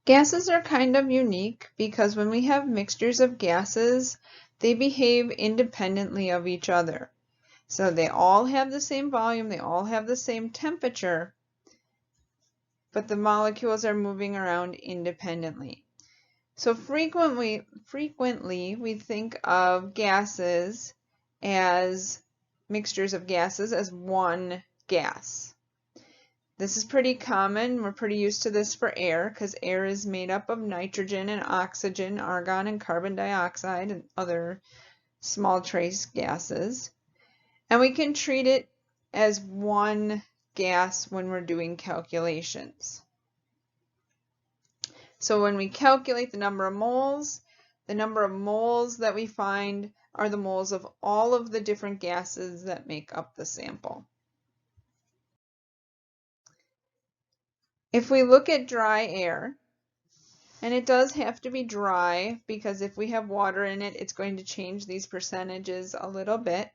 Gases are kind of unique because when we have mixtures of gases, they behave independently of each other. So they all have the same volume, they all have the same temperature, but the molecules are moving around independently. So frequently we think of gases as mixtures of gases as one gas. This is pretty common. We're pretty used to this for air because air is made up of nitrogen and oxygen, argon and carbon dioxide, and other small trace gases. And we can treat it as one gas when we're doing calculations. So when we calculate the number of moles that we find are the moles of all of the different gases that make up the sample. If we look at dry air, and it does have to be dry because if we have water in it, it's going to change these percentages a little bit.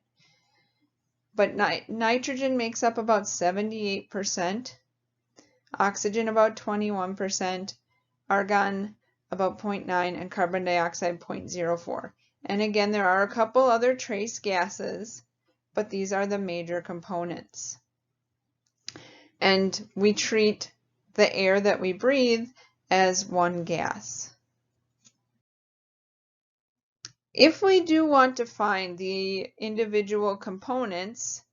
But nitrogen makes up about 78%, oxygen about 21%, argon about 0.9, and carbon dioxide 0.04. And again, there are a couple other trace gases, but these are the major components. And we treat the air that we breathe as one gas. If we do want to find the individual components,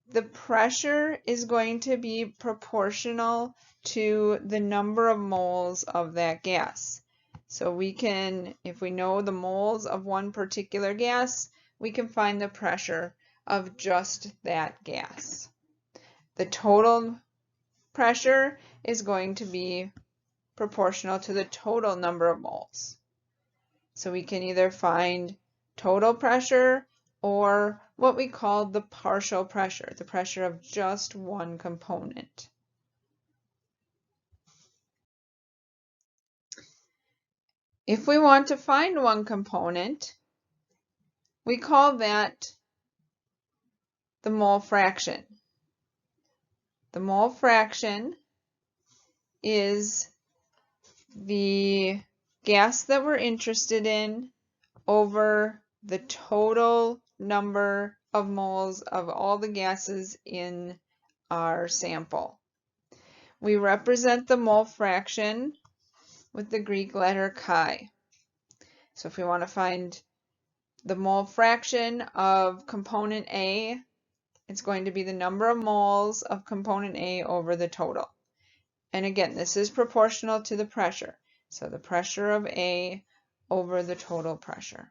the pressure is going to be proportional to the number of moles of that gas. So we can, if we know the moles of one particular gas, we can find the pressure of just that gas. The total pressure is going to be proportional to the total number of moles. So we can either find total pressure or what we call the partial pressure, the pressure of just one component. If we want to find one component, we call that the mole fraction. The mole fraction is the gas that we're interested in over the total number of moles of all the gases in our sample. We represent the mole fraction with the Greek letter chi. So if we want to find the mole fraction of component A, it's going to be the number of moles of component A over the total. And again, this is proportional to the pressure. So the pressure of A over the total pressure.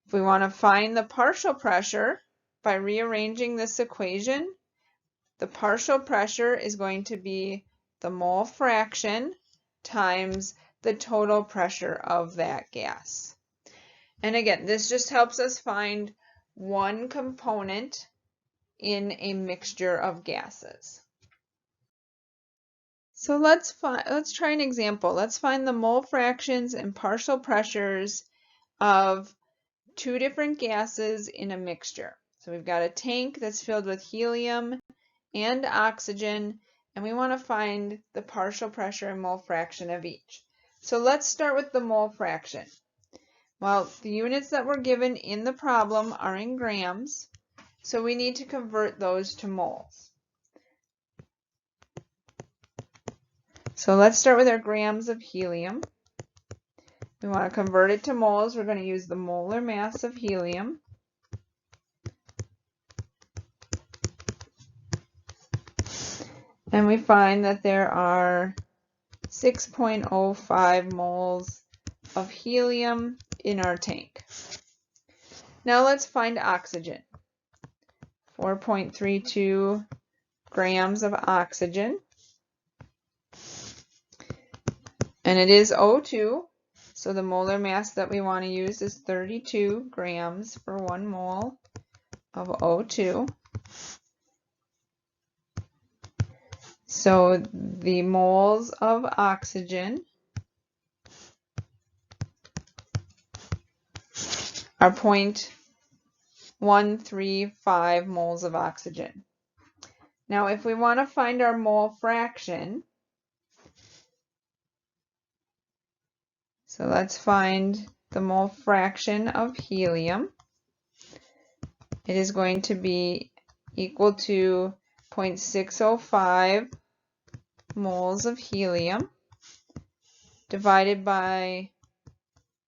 If we want to find the partial pressure by rearranging this equation, the partial pressure is going to be the mole fraction times the total pressure of that gas. And again, this just helps us find one component in a mixture of gases. So let's try an example. Let's find the mole fractions and partial pressures of two different gases in a mixture. So we've got a tank that's filled with helium and oxygen, and we want to find the partial pressure and mole fraction of each. So let's start with the mole fraction. Well, the units that were given in the problem are in grams, so we need to convert those to moles. So let's start with our grams of helium. We want to convert it to moles. We're going to use the molar mass of helium. And we find that there are 6.05 moles of helium in our tank. Now let's find oxygen. 4.32 grams of oxygen. And it is O2, so the molar mass that we want to use is 32 grams for 1 mole of O2. So the moles of oxygen are 0.135 moles of oxygen. Now, if we want to find our mole fraction, so let's find the mole fraction of helium. It is going to be equal to 0.605 moles of helium divided by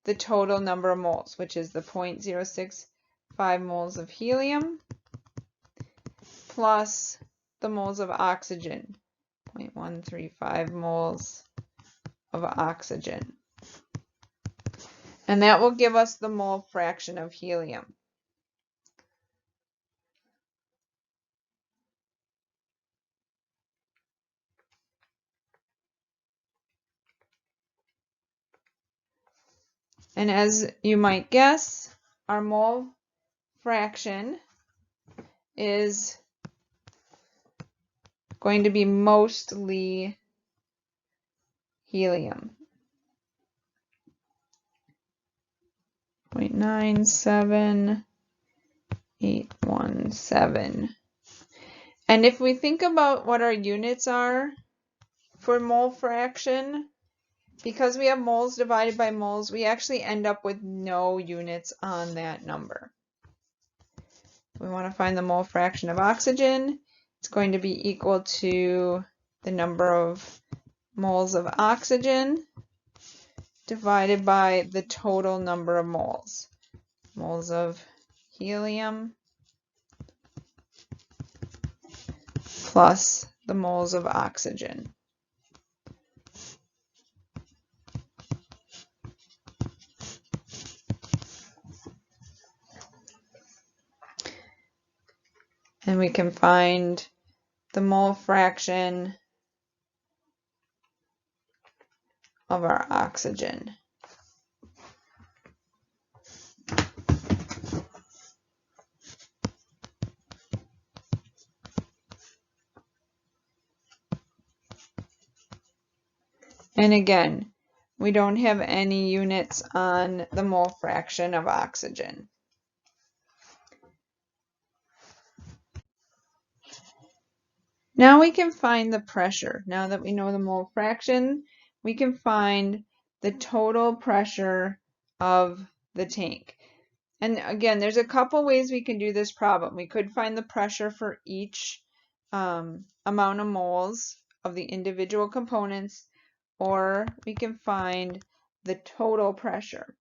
the total number of moles, which is the 0.065 moles of helium plus the moles of oxygen, 0.135 moles of oxygen. And that will give us the mole fraction of helium. And as you might guess, our mole fraction is going to be mostly helium. 0.97817. And if we think about what our units are for mole fraction, because we have moles divided by moles, we actually end up with no units on that number. We want to find the mole fraction of oxygen. It's going to be equal to the number of moles of oxygen divided by the total number of moles. Moles of helium plus the moles of oxygen. And we can find the mole fraction of our oxygen. And again, we don't have any units on the mole fraction of oxygen. Now we can find the pressure. Now that we know the mole fraction, we can find the total pressure of the tank. And again, there's a couple ways we can do this problem. We could find the pressure for each amount of moles of the individual components, or we can find the total pressure.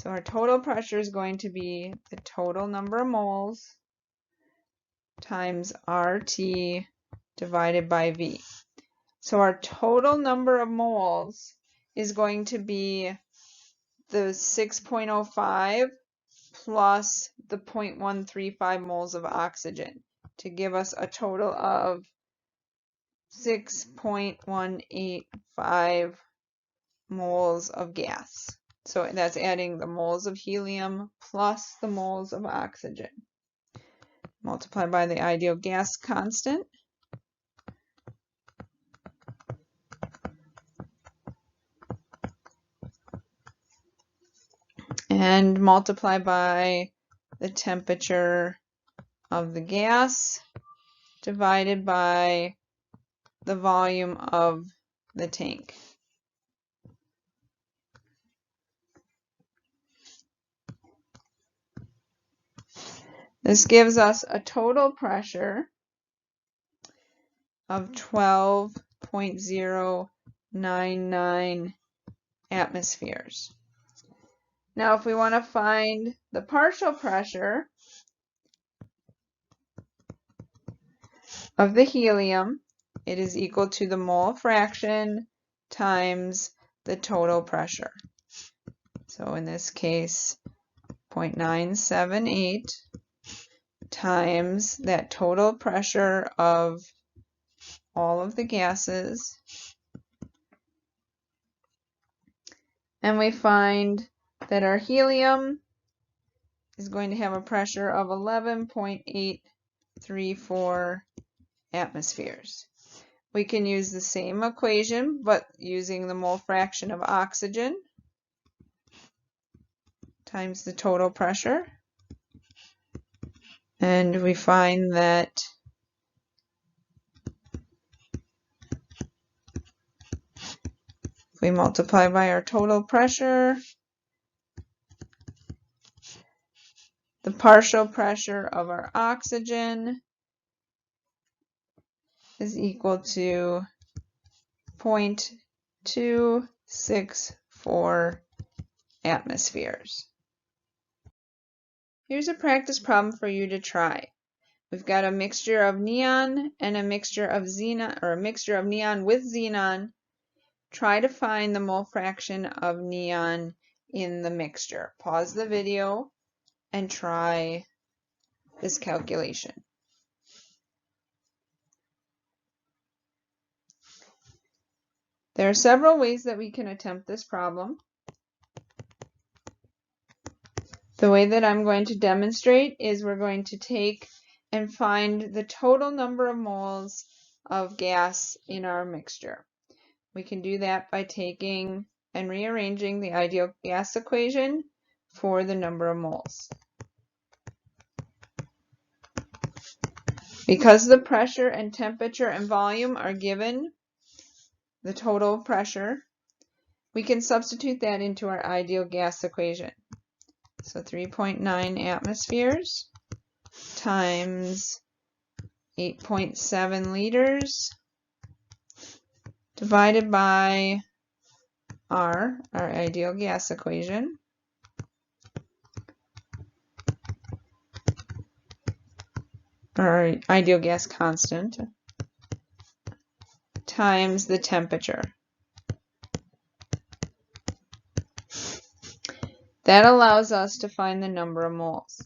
So our total pressure is going to be the total number of moles times RT divided by V. So our total number of moles is going to be the 6.05 plus the 0.135 moles of oxygen to give us a total of 6.185 moles of gas. So that's adding the moles of helium plus the moles of oxygen. Multiply by the ideal gas constant. And multiply by the temperature of the gas divided by the volume of the tank. This gives us a total pressure of 12.099 atmospheres. Now, if we want to find the partial pressure of the helium, it is equal to the mole fraction times the total pressure. So in this case, 0.978 times that total pressure of all of the gases. And we find that our helium is going to have a pressure of 11.834 atmospheres. We can use the same equation, but using the mole fraction of oxygen times the total pressure. And we find that We multiply by our total pressure. The partial pressure of our oxygen is equal to 0.264 atmospheres. Here's a practice problem for you to try. We've got a mixture of neon and a mixture of xenon, or a mixture of neon with xenon. Try to find the mole fraction of neon in the mixture. Pause the video and try this calculation. There are several ways that we can attempt this problem. The way that I'm going to demonstrate is we're going to take and find the total number of moles of gas in our mixture. We can do that by taking and rearranging the ideal gas equation for the number of moles. Because the pressure and temperature and volume are given, the total pressure, we can substitute that into our ideal gas equation. So 3.9 atmospheres times 8.7 liters divided by our ideal gas equation, our ideal gas constant, times the temperature. That allows us to find the number of moles.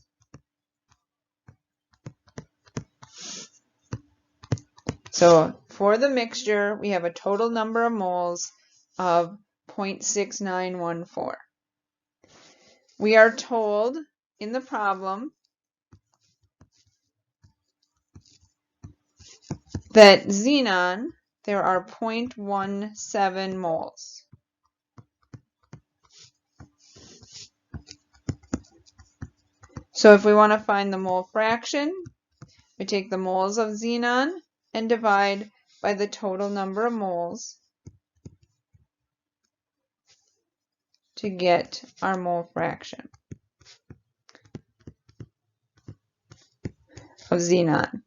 So for the mixture, we have a total number of moles of 0.6914. We are told in the problem that xenon, there are 0.17 moles. So if we want to find the mole fraction, we take the moles of xenon and divide by the total number of moles to get our mole fraction of xenon.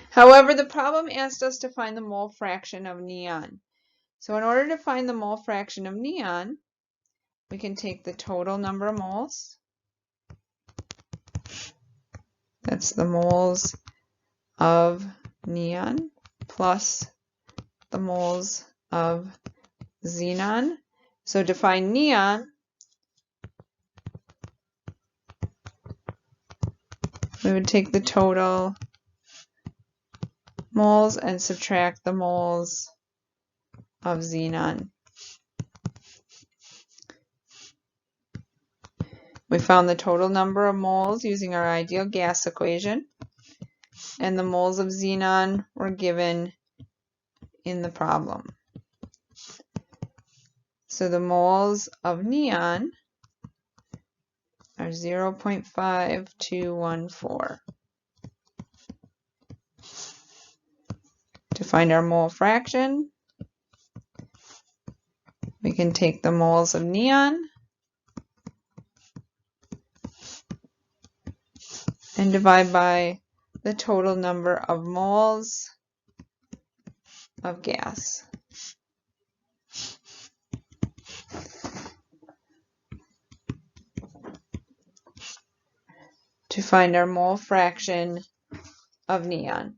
However, the problem asked us to find the mole fraction of neon. So in order to find the mole fraction of neon, we can take the total number of moles. That's the moles of neon plus the moles of xenon. So to find neon, we would take the total moles and subtract the moles of xenon. We found the total number of moles using our ideal gas equation, and the moles of xenon were given in the problem. So the moles of neon are 0.5214. To find our mole fraction, we can take the moles of neon and divide by the total number of moles of gas. To find our mole fraction of neon.